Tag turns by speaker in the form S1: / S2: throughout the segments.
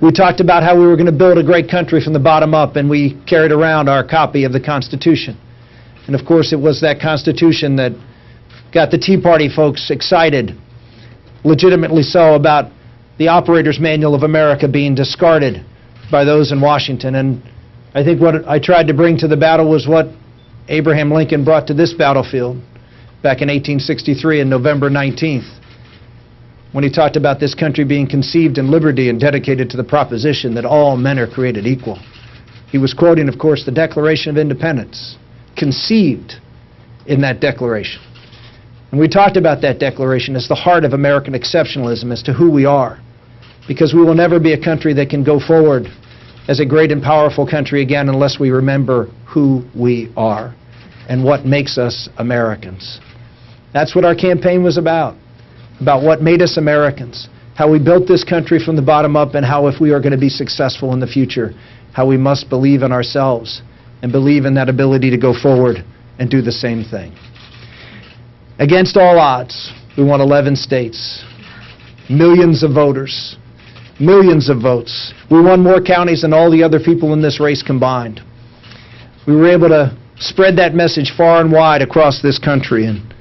S1: We talked about how we were going to build a great country from the bottom up, and we carried around our copy of the Constitution. And of course, it was that Constitution that got the Tea Party folks excited, legitimately so, about the Operator's Manual of America being discarded by those in Washington. And I think what I tried to bring to the battle was what Abraham Lincoln brought to this battlefield back in 1863 on November 19th, when he talked about this country being conceived in liberty and dedicated to the proposition that all men are created equal. He was quoting, of course, the Declaration of Independence, conceived in that declaration. And we talked about that declaration as the heart of American exceptionalism, as to who we are, because we will never be a country that can go forward as a great and powerful country again unless we remember who we are and what makes us Americans. That's what our campaign was about what made us Americans, how we built this country from the bottom up, and how, if we are going to be successful in the future, how we must believe in ourselves and believe in that ability to go forward and do the same thing. Against all odds, we won 11 states, millions of voters, millions of votes. We won more counties than all the other people in this race combined. We were able to spread that message far and wide across this country, and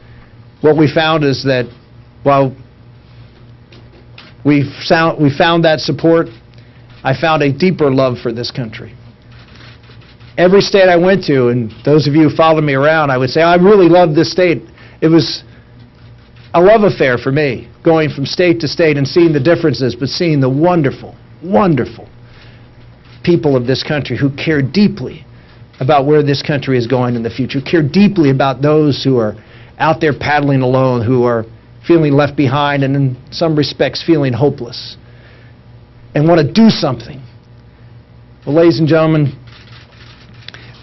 S1: what we found is that while we found that support, I found a deeper love for this country. Every state I went to, and those of you who followed me around, I would say, I really love this state. It was a love affair for me, going from state to state and seeing the differences, but seeing the wonderful, wonderful people of this country who care deeply about where this country is going in the future, care deeply about those who are out there paddling alone, who are feeling left behind and in some respects feeling hopeless, and want to do something. Well, ladies and gentlemen,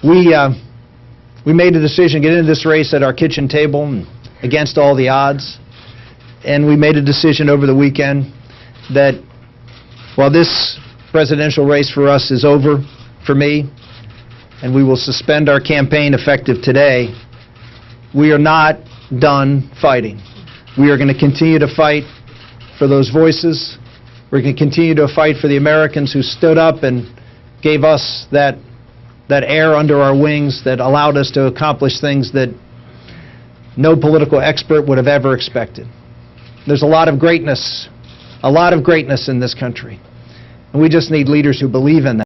S1: we made a decision to get into this race at our kitchen table and against all the odds, and we made a decision over the weekend that while this presidential race for us is over for me, and we will suspend our campaign effective today, we are not done fighting. We are going to continue to fight for those voices. We're going to continue to fight for the Americans who stood up and gave us that air under our wings that allowed us to accomplish things that no political expert would have ever expected. There's a lot of greatness in this country. And we just need leaders who believe in that.